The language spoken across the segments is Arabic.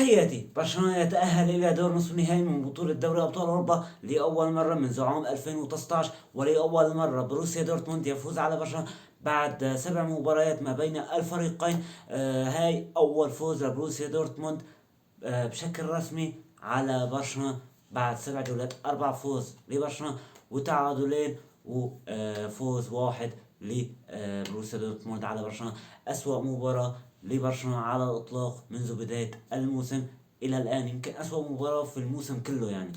تحياتي. برشلونة يتأهل إلى دور نصف النهائي من بطولة دوري أبطال أوروبا لأول مرة منذ عام 2019، ولأول مرة بروسيا دورتموند يفوز على برشلونة بعد 7 مباريات ما بين الفريقين. هاي أول فوز لبروسيا دورتموند بشكل رسمي على برشلونة بعد 7 جولات. 4 فوز لبرشلونة وتعادلين وفوز واحد لبروسيا دورتموند على برشلونة. أسوأ مباراة لبرشلونة على الإطلاق منذ بداية الموسم إلى الآن، يمكن أسوأ مباراة في الموسم كله يعني.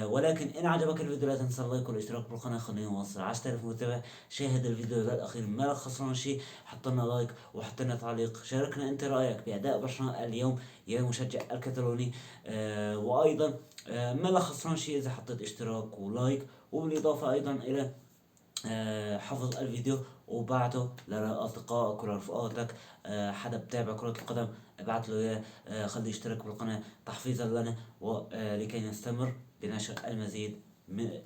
ولكن إن عجبك الفيديو لا تنسى اللايك والاشتراك بالقناة. خلينا نوصل 10,000 متابع. شاهد الفيديو للأخير، ما خسرنا شيء. حط لنا لايك وحط لنا تعليق، شاركنا أنت رأيك بأداء برشلونة اليوم يا مشجع الكتالوني. وأيضا ما خسران شيء إذا حطيت اشتراك ولايك، وبالإضافة أيضا إلى حفظ الفيديو وبعته لأصدقائك ولرفقاتك. حدا بتابع كرة القدم ابعت له اياه. خليه يشترك بالقناة تحفيزا لنا ولكي نستمر بنشر المزيد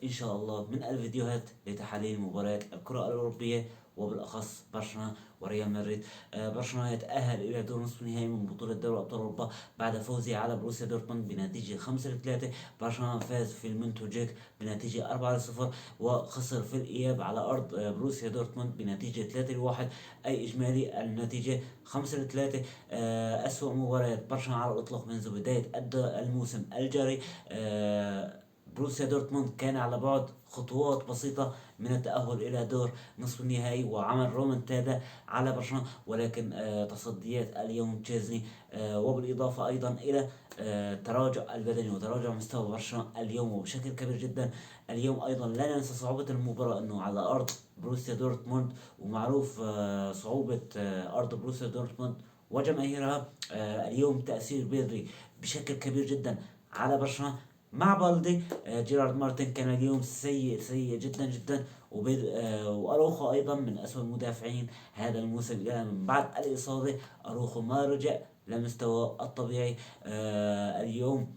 إن شاء الله من الفيديوهات لتحليل مباريات الكرة الأوروبية وبالأخص برشلونة وريال مدريد. برشلونة يتأهل إلى دور نصف النهائي من بطولة دوري أبطال أوروبا بعد فوزه على بروسيا دورتموند بنتيجة 5-3. برشلونة فاز في المنتوجيك بنتيجة 4-0، وخسر في الإياب على أرض بروسيا دورتموند بنتيجة 3-1. أي إجمالي النتيجة 5-3. أسوأ مباريات برشلونة على الإطلاق منذ بداية الموسم الجاري. بروسيا دورتموند كان على بعد خطوات بسيطة من التأهل إلى دور نصف النهائي وعمل رومنتادا على برشلونة، ولكن تصديات اليوم تشيزني وبالإضافة أيضا إلى تراجع البدني وتراجع مستوى برشلونة اليوم وبشكل كبير جدا. اليوم أيضا لا ننسى صعوبة المباراة أنه على أرض بروسيا دورتموند، ومعروف صعوبة أرض بروسيا دورتموند وجماهيرها. اليوم تأثير بيدري بشكل كبير جدا على برشلونة مع بالدي. جيرارد مارتن كان اليوم سيء جدا جدا، واروخو ايضا من اسوء المدافعين هذا الموسم الى من بعد الاصابه. اروخو ما رجع لمستواه الطبيعي. اليوم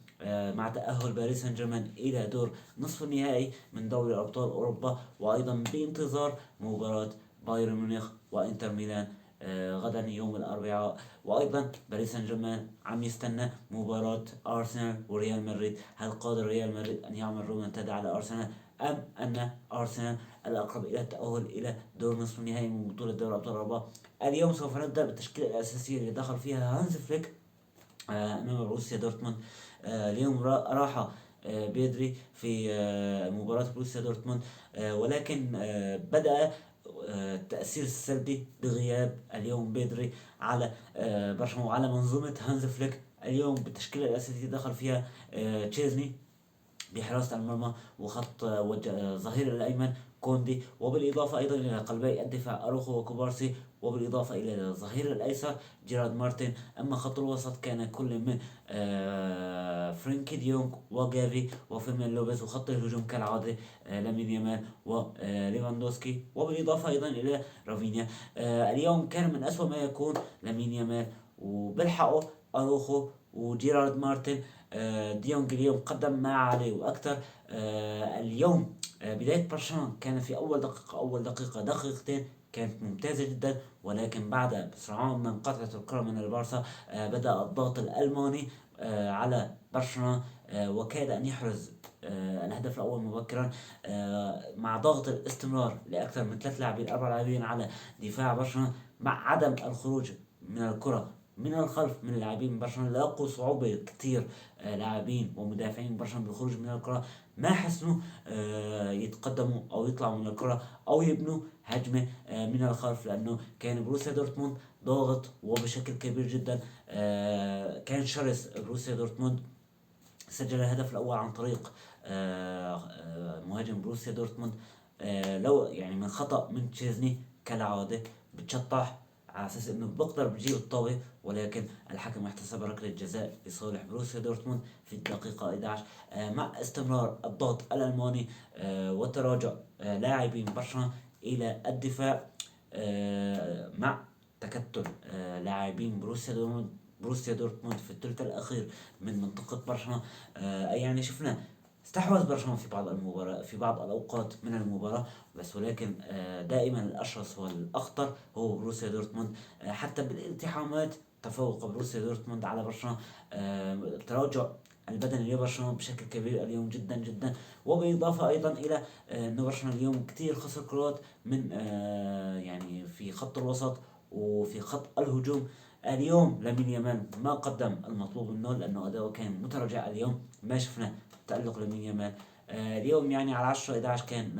مع تأهل باريس سان جيرمان إلى دور نصف النهائي من دوري أبطال أوروبا، وأيضا بانتظار مباراة بايرن ميونخ وإنتر ميلان غدا يوم الأربعاء. وأيضا باريس سان جيرمان عم يستنى مباراة أرسنال وريال مدريد. هل قادر ريال مدريد أن يعمل رومنتادا على أرسنال، أم أن أرسنال الأقرب إلى التأهل إلى دور نصف النهائي من بطولة دوري أبطال أوروبا؟ اليوم سوف نبدأ بالتشكيلة الأساسية اللي دخل فيها هانز فليك أمام بروسيا دورتموند. اليوم راح بيدري في مباراة بروسيا دورتموند، ولكن بدأ التأثير السلبي بغياب اليوم بيدري على برشلونة وعلى منظومة هانز فليك. اليوم بالتشكيلة الأساسية دخل فيها تشيزني بحراسة المرمى، وخط ظهير الأيمن كوندي، وبالإضافة أيضا إلى قلبي الدفاع أروخو وكوبارسي، وبالإضافة إلى الظهير الأيسر جيرارد مارتن. أما خط الوسط كان كل من فرينكي ديونغ وجافي وفيرمين لوبيز، وخط الهجوم كالعادة لامين يامال وليفاندوسكي، وبالإضافة أيضا إلى رافينيا. اليوم كان من أسوأ ما يكون لامين يامال وبالحقه أروخو وجيرارد مارتن. ديونج اليوم قدم ما عليه واكثر. اليوم بداية برشلونة كان في اول دقيقتين كانت ممتازة جدا، ولكن بعد بسرعان من قطعة الكرة من البارسا بدأ الضغط الألماني على برشلونة، وكاد أن يحرز الهدف الأول مبكرا مع ضغط الاستمرار لأكثر من 4 لاعبين على دفاع برشلونة، مع عدم الخروج من الكرة من الخلف من اللاعبين برشلونة. لاقوا صعوبة كتير لاعبين ومدافعين برشلونة بالخروج من الكرة، ما حسنوا يتقدموا او يطلعوا من الكرة او يبنوا هجمة من الخلف، لانه كان بروسيا دورتموند ضاغط وبشكل كبير جدا. كان شرس بروسيا دورتموند. سجل الهدف الاول عن طريق مهاجم بروسيا دورتموند، لو يعني من خطأ من تشيزني كالعادة بتشطح على اساس انه بقدر بجيب الطابة، ولكن الحكم احتسب ركلة جزاء لصالح بروسيا دورتموند في الدقيقة 11. مع استمرار الضغط الألماني وتراجع لاعبين برشلونة إلى الدفاع، مع تكتل لاعبين بروسيا دورتموند في الثلث الأخير من منطقة برشلونة. يعني شفنا استحوذ برشلونة في بعض الأوقات من المباراة، بس ولكن دائما الأشرس والأخطر هو بروسيا دورتموند. حتى بالالتحامات تفوق بروسيا دورتموند على برشلونة. تراجع البدني لبرشلونة بشكل كبير اليوم جدا جدا. وبإضافة أيضا إلى أن برشلونة اليوم كتير خسر كرات من يعني في خط الوسط وفي خط الهجوم. اليوم لامين يامال ما قدم المطلوب منه لأنه أداؤه كان متراجع. اليوم ما شفنا تألق لامين يامال. اليوم يعني على 10-11 كان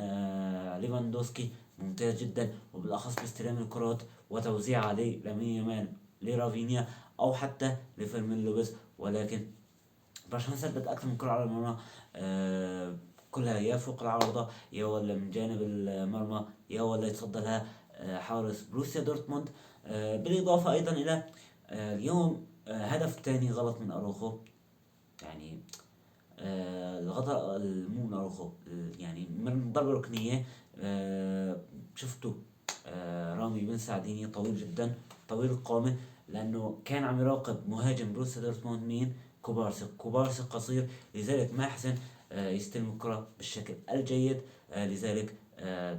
ليفاندوسكي ممتاز جدا، وبالأخص باستلام الكرات وتوزيعها لامين يامال، لرافينيا، أو حتى لفيرمين لوبيز. ولكن برشلونة سدد أكثر من كرة على المرمى، كلها يا فوق العارضة يا ولا من جانب المرمى يا ولا يتصدى لها حارس بروسيا دورتموند. بالإضافة أيضا إلى اليوم هدف تاني غلط من أروخو. يعني الغطاء مو من أروخو، يعني من ضربة ركنية. شفتوا رامي بن سعديني طويل جدا، طويل القامة، لأنه كان عم يراقب مهاجم بروسيا دورتموند مين؟ كوبارسي قصير، لذلك ما حسن يستلم الكرة بالشكل الجيد. لذلك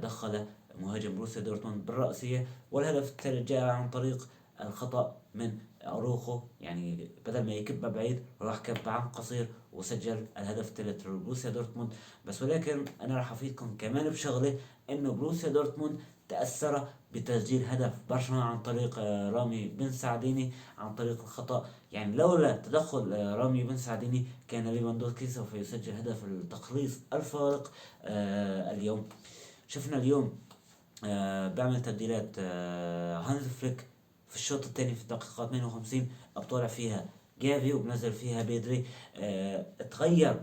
دخل مهاجم بروسيا دورتموند بالرأسية. والهدف الثالث جاء عن طريق الخطأ من أروخو، يعني بدل ما يكبها بعيد راح كبها عن قصير وسجل الهدف الثالث لبروسيا دورتموند. بس ولكن أنا راح أفيدكم كمان بشغلة، إنه بروسيا دورتموند تأثر بتسجيل هدف برشلونة عن طريق رامي بن سعديني عن طريق الخطأ. يعني لولا تدخل رامي بن سعديني كان ليفاندوسكي سوف يسجل هدف التقليص الفارق. اليوم شفنا اليوم بعمل تبديلات هانز فليك في الشوط الثاني في الدقيقة 52، بطلع فيها جافي وبنزل فيها بيدري. تغير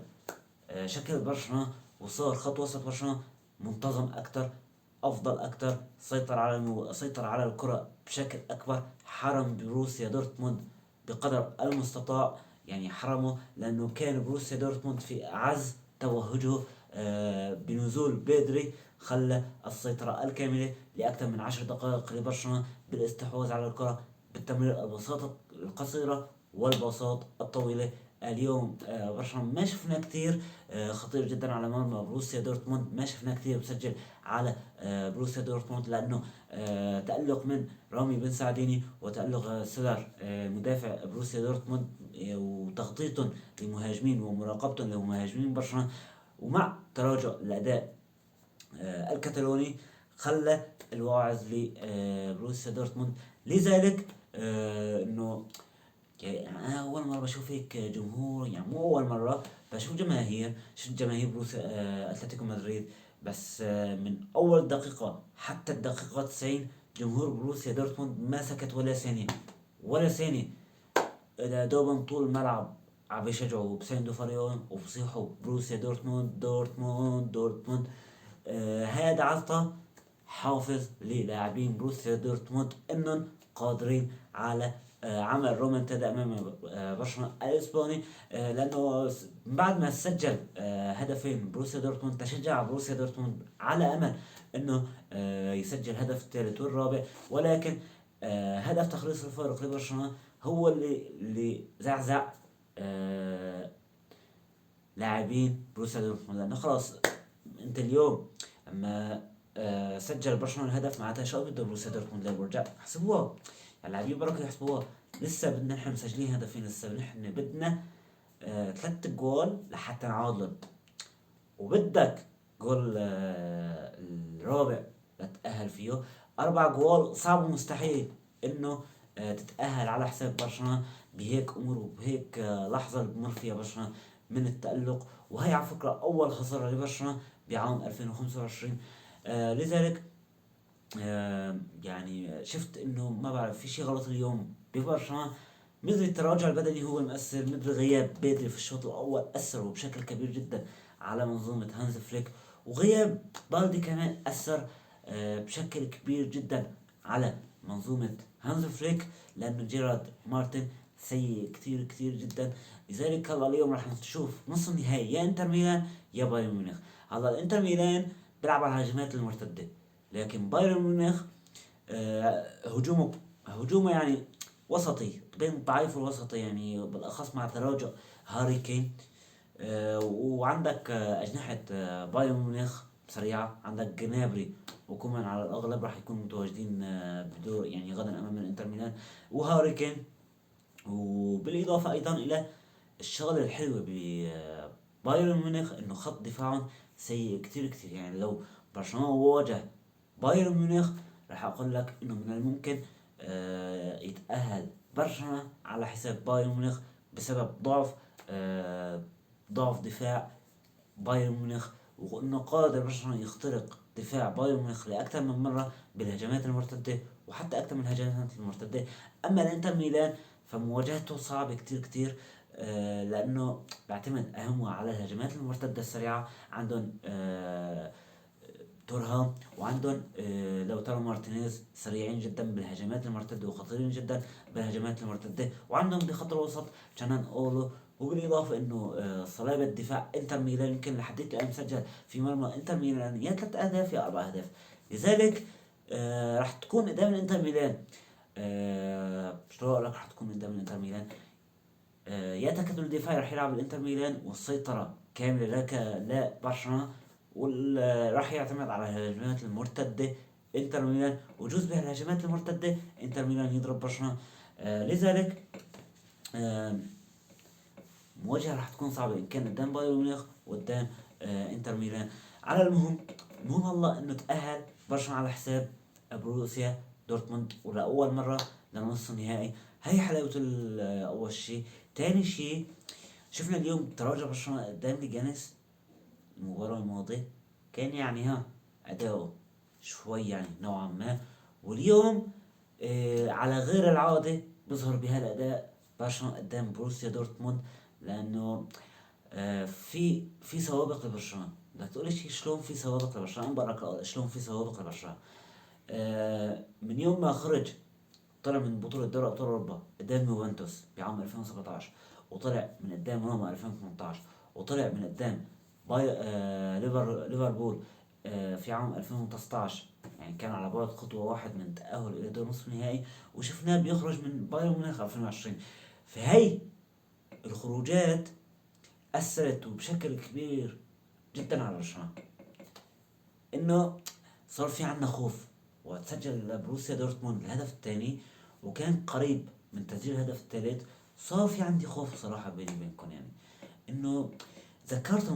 شكل برشلونة وصار خط وسط برشلونة منتظم أكثر، أفضل أكثر، سيطر على الكرة بشكل أكبر. حرم بروسيا دورتموند بقدر المستطاع، يعني حرمه، لأنه كان بروسيا دورتموند في أعز توهجه. بنزول بيدري خلى السيطرة الكاملة لأكثر من 10 دقائق لبرشلونة بالاستحواذ على الكرة بالتمرير البساطة القصيرة والباصات الطويلة. اليوم برشلونة ما شفنا كتير خطير جدا على مرمى بروسيا دورتموند، ما شفنا كتير بسجل على بروسيا دورتموند، لأنه تألق من رامي بن سعديني وتألق سيلر مدافع بروسيا دورتموند وتغطيتهم لمهاجمين ومراقبتهم لمهاجمين برشلونة، ومع تراجع الأداء الكتالوني خلى الواعظ لبروسيا دورتموند. لذلك انه يعني انا اول مره بشوف هيك جمهور، يعني مو اول مره بشوف جماهير، شفت جماهير بروسيا اتلتيكو مدريد، بس من اول دقيقه حتى الدقيقه 90 جمهور بروسيا دورتموند ما سكت ولا ثانيه ولا ثانيه. دوبا طول الملعب عم يشجعوا بساندوا فريقهم وبصيحوا بروسيا دورتموند دورتموند دورتموند. هذا عطى حافز للاعبين بروسيا دورتموند انهم قادرين على عمل رومنتادا امام برشلونه الاسباني. لانه بعد ما سجل هدفين بروسيا دورتموند تشجع بروسيا دورتموند على امل انه يسجل هدف الثالث والرابع. ولكن هدف تخليص الفارق لبرشلونه هو اللي زعزع لاعبين بروسيا دورتموند، لانه خلاص انت اليوم اما سجل برشلونه الهدف معناتها شو بده بروسيا دورتموند ليرجع حسبوها. يعني اللاعبين بركوا يحسبوها، لسه بدنا نحن مسجلين هدفين، لسه نحن بدنا 3 جوال لحتى نعادلهم، وبدك جول الرابع لتتأهل فيه. 4 جوال صعب ومستحيل انه تتأهل على حساب برشلونة بهيك امور وبهيك لحظة اللي بمر فيها برشلونة من التألق. وهي على فكرة اول خسارة لبرشلونة بعام 2025. لذلك يعني شفت انه ما بعرف في شيء غلط اليوم ببرشلونة. مثل التراجع البدني هو المؤثر، مثل غياب بيدري في الشوط الاول اثروا بشكل كبير جدا على منظومة هانز فليك، وغياب بالدي كمان اثر بشكل كبير جدا على منظومة هانز فليك، لانه جيرارد مارتن سيء كتير كتير جدا. لذلك هلا اليوم راح نشوف نص النهائي يا انتر ميلان يا بايرن ميونخ. هلا الانتر ميلان بيلعب على الهجمات المرتدة، لكن بايرن ميونخ هجومه يعني وسطي بين ضعيف والوسطي، يعني بالاخص مع تراجع هاري كين. وعندك اجنحة بايرن ميونخ سريعة، عندك جنابري وكومان على الاغلب راح يكونوا متواجدين بدور يعني غدا امام الانتر ميلان، وهاري كين وبالإضافة أيضا إلى الشغلة الحلوة ببايرن ميونخ إنه خط دفاعهم سيء كتير كتير. يعني لو برشلونة واجه بايرن ميونخ راح أقول لك إنه من الممكن يتأهل برشلونة على حساب بايرن ميونخ بسبب آه ضعف دفاع بايرن ميونخ، وانه قادر برشلونة يخترق دفاع بايرن ميونخ لاكثر من مره بالهجمات المرتده وحتى اكثر من الهجمات المرتده. اما الانتر ميلان فمواجهته صعبه كتير كتير، لانه بيعتمد اهمها على الهجمات المرتده السريعه. عندهم تورهام، وعندهم لوتارو مارتينيز سريعين جدا بالهجمات المرتده وخطيرين جدا بالهجمات المرتده، وعندهم بخط الوسط جنان اولو. وبالاضافه انه صلابه دفاع انتر ميلان يمكن لحديت الان مسجل في مرمى انتر ميلان يا 3 اهداف يا 4 اهداف. لذلك راح تكون قدام الانتر ميلان، شو رايك راح تكون قدام الانتر ميلان؟ يا تكتل الدفاعي راح يلعب الانتر ميلان والسيطرة كاملة لك لا برشلونة، وراح يعتمد على الهجمات المرتدة انتر ميلان، وجزء بهالهجمات المرتدة انتر ميلان يضرب برشلونة. لذلك مواجهة راح تكون صعبة إن كان قدام بايرن ميونخ وقدام انتر ميلان. على المهم الله انه تأهل برشلونة على حساب بروسيا دورتموند ولأول مرة لنص النهائي. هي حلاوة أول شيء. تاني شيء، شفنا اليوم تراجع برشلونة قدام ليجانيس المباراة الماضية، كان يعني أداؤه شوي يعني نوعا ما. واليوم على غير العادة بيظهر بهالأداء برشلونة قدام بروسيا دورتموند، لأنه في سوابق لبرشلونة. بدك تقولي شلون في سوابق لبرشلونة؟ برا شلون في سوابق لبرشلونة. من يوم ما خرج طلع من بطولة دوري أبطال أوروبا قدام يوفنتوس بعام 2017، وطلع من قدام روما 2018، وطلع من قدام باي ليفربول في عام 2019. يعني كان على بعد خطوة واحد من التأهل إلى دور نصف النهائي، وشفناه بيخرج من بايرن ميونخ 2020. فهي الخروجات أثرت بشكل كبير جدا على برشلونة، إنه صار في عنا خوف. وتسجل بروسيا دورتموند الهدف الثاني وكان قريب من تسجيل الهدف الثالث. صار في عندي خوف صراحة بيني وبينكم، يعني انه ذكرت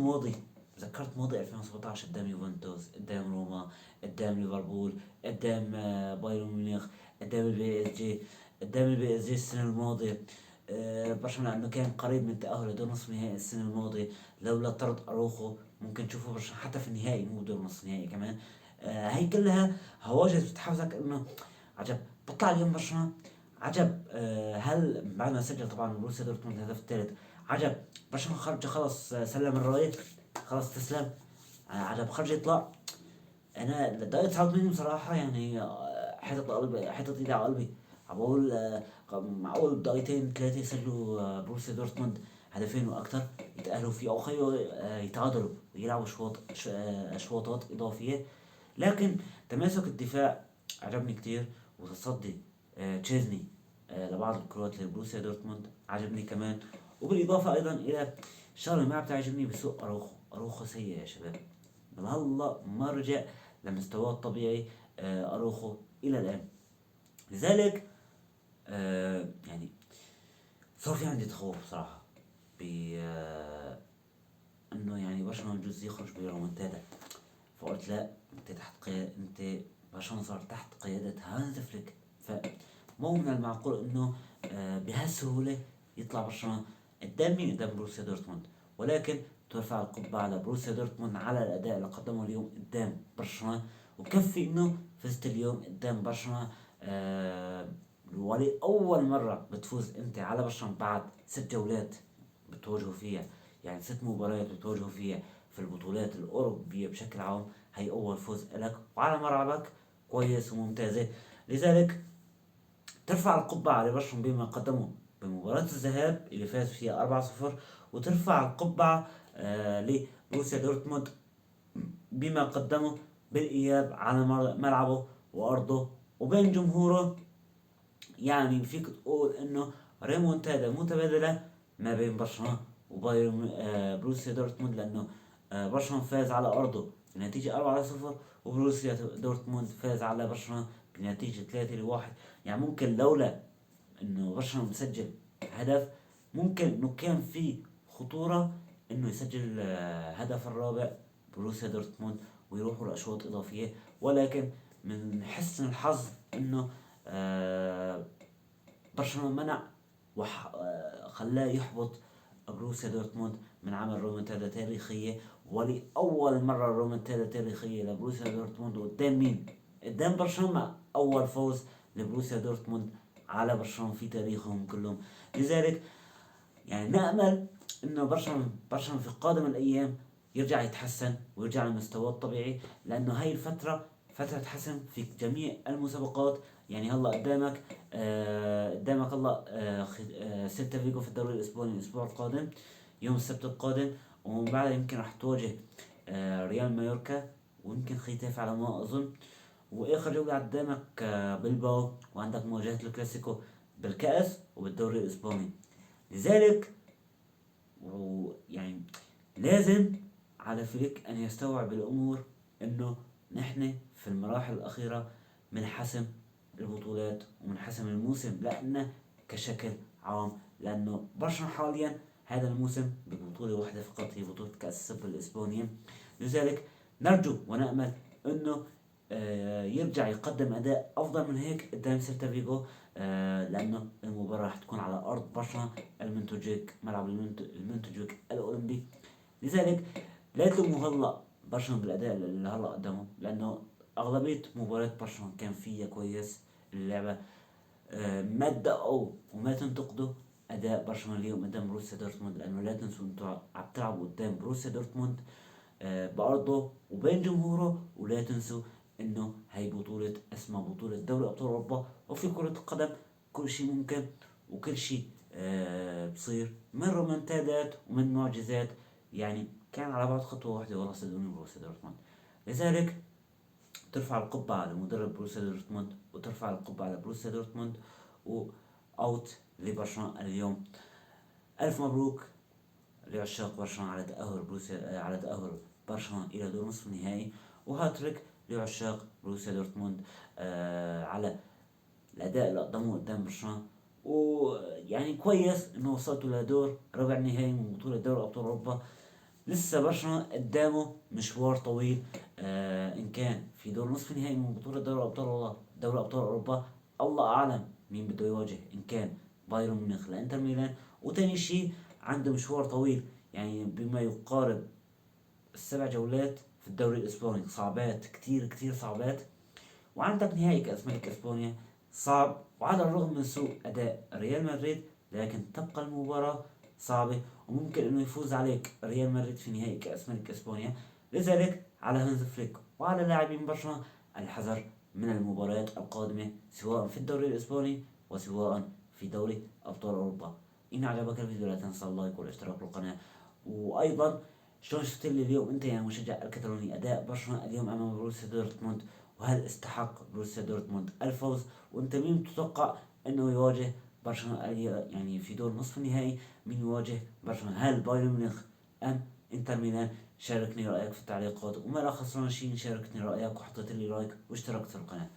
ماضي 2017 قدام يوفنتوس، قدام روما، قدام ليفربول، قدام بايرن ميونخ، قدام البي اس جي، السنة الماضية. برشلونة انه كان قريب من التأهل لدور نصف النهائي السنة الماضية لولا طرد اروخو. ممكن تشوفوا برشلونة حتى في النهائي مو دور نصف النهائي كمان. هي كلها هواجس بتحفزك انه عجب بطلع اليوم برشلونة. عجب هل بعد ما سجل طبعا بروسيا دورتموند الهدف الثالث، عجب برشلونة خرج خلص سلم الراية، خلص تسلم. عجب خرج يطلع. انا الدقيقة 89 بصراحة يعني حطت قلبي، حطت ايدي على قلبي. عم بقول معقول بدقيقتين ثلاثة يسجلوا بروسيا دورتموند هدفين واكثر يتأهلوا فيه، او خيو يتعادلوا ويلعبوا اشواطات اضافية. لكن تماسك الدفاع عجبني كتير، وتصدي تشيزني لبعض الكرات لبروسيا دورتموند عجبني كمان. وبالإضافة أيضا إلى الشغلة اللي ما بتعجبني بسوق أروخو سيء يا شباب. هلا ما رجع لمستواه الطبيعي أروخو إلى الآن. لذلك يعني صار في عندي تخوف صراحة ب انه يعني برشلونة بجوز يخرج بريمونتادا. فقلت لا، انت انت برشلونة صار تحت قيادة هانز فليك، فمو من المعقول انه بهالسهولة يطلع برشلونة قدام مين؟ قدام بروسيا دورتموند. ولكن ترفع القبعة على بروسيا دورتموند على الأداء اللي قدمه اليوم قدام برشلونة، وكفي إنه فزت اليوم قدام برشلونة. ولأول مرة بتفوز أنت على برشلونة بعد 6 جولات بتواجهوا فيها، يعني 6 مباريات بتواجهوا فيها في البطولات الأوروبية بشكل عام. هي أول فوز لك وعلى ملعبك كويس وممتازة. لذلك ترفع القبعة على برشلونة بما قدمه بمباراة الذهاب اللي فاز فيها 4-0، وترفع القبعة لبروسيا دورتموند بما قدمه بالإياب على ملعبه وأرضه وبين جمهوره. يعني فيك تقول إنه ريمونتادا متبادلة ما بين برشلونة وبايرن بروسيا دورتموند، لأنه برشلونة فاز على أرضه بنتيجة 4-0، وبروسيا دورتموند فاز على برشلونة بنتيجة 3-1. يعني ممكن لولا انه برشلونة مسجل هدف، ممكن انه كان في خطورة انه يسجل هدف الرابع بروسيا دورتموند ويروحوا لاشواط اضافية، ولكن من حسن الحظ انه برشلونة منع وخلاه يحبط بروسيا دورتموند من عمل رومنتادا تاريخية. ولأول مرة رومنتادا تاريخية لبروسيا دورتموند قدام مين؟ قدام برشلونة. أول فوز لبروسيا دورتموند على برشلونة في تاريخهم كلهم. لذلك يعني نأمل انه برشلونة في قادم الايام يرجع يتحسن ويرجع لمستواه الطبيعي، لانه هاي الفترة فترة حسم في جميع المسابقات. يعني هلا قدامك هلا سيلتا فيجو في الدوري الاسباني الاسبوع القادم يوم السبت القادم، ومن بعدها يمكن راح تواجه ريال مايوركا ويمكن ختاف على ما اظن، واخر جولة قدامك بلباو، وعندك مواجهة الكلاسيكو بالكأس وبالدوري الاسباني. لذلك ويعني لازم على فليك ان يستوعب الامور انه نحن في المراحل الاخيرة من حسم البطولات ومن حسم الموسم، لانه كشكل عام، لانه برشلونة حاليا هذا الموسم ببطولة واحدة فقط هي بطولة كأس السوبر الاسبانية. لذلك نرجو ونأمل انه يرجع يقدم اداء افضل من هيك قدام سيلتا فيجو، لانه المباراة راح تكون على ارض برشلونة المنتوجيك، ملعب المنتوجيك الاولمبي. لذلك لا تلوموا هلا برشلونة بالاداء اللي هلا قدمه، لانه اغلبية مباريات برشلونة كان فيها كويس اللعبة. ما تدقوا وما تنتقدوا اداء برشلونة اليوم قدام بروسيا دورتموند، لانه لا تنسوا انتوا عم تلعبوا قدام بروسيا دورتموند بأرضه وبين جمهوره. ولا تنسوا انه هاي بطولة اسمها بطولة دوري ابطال اوروبا، وفي كرة القدم كل شيء ممكن وكل شيء بصير من رومنتادات ومن معجزات. يعني كان على بعد خطوة واحدة والله صدقوني بروسيا دورتموند. لذلك ترفع القبعة على مدرب بروسيا دورتموند وترفع القبعة على بروسيا دورتموند وأوت لبرشلونة اليوم. ألف مبروك لعشاق برشلونة على تأهل على تأهل برشلونة إلى دور نصف النهائي، وهاتريك لعشاق بروسيا دورتموند على الأداء اللي قدموه قدام برشلونة. ويعني كويس إنه وصلتوا لدور ربع النهائي من بطولة دوري أبطال أوروبا. لسه برشلونة قدامه مشوار طويل، إن كان في دور نصف النهائي من بطولة دوري أبطال أوروبا. الله أعلم مين بده يواجه، إن كان بايرن ميونخ لإنتر ميلان. وتاني شي عنده مشوار طويل، يعني بما يقارب السبع جولات في الدوري الإسباني، صعبات كتير كتير صعبات. وعندك نهائي كأس ملك إسبانيا صعب، وعلى الرغم من سوء أداء ريال مدريد لكن تبقى المباراة صعبة، وممكن انه يفوز عليك ريال مدريد في نهائي كأس ملك اسبانيا. لذلك على هانز فليك وعلى لاعبين برشلونة الحذر من المباريات القادمة سواء في الدوري الاسباني وسواء في دوري ابطال اوروبا. ان عجبك الفيديو لا تنسى اللايك والاشتراك بالقناة. وايضا شلون شفت لي اليوم انت يا مشجع الكتالوني اداء برشلونة اليوم امام بروسيا دورتموند، وهل استحق بروسيا دورتموند الفوز؟ وانت مين تتوقع انه يواجه برشلونة يعني في دور نصف النهائي؟ مين يواجه برشلونة؟ هل بايرن ميونخ ام انتر ميلان؟ شاركني رايك في التعليقات، وما لا خسران شي شاركني رايك وحطيت لي لايك واشتركت في القناة.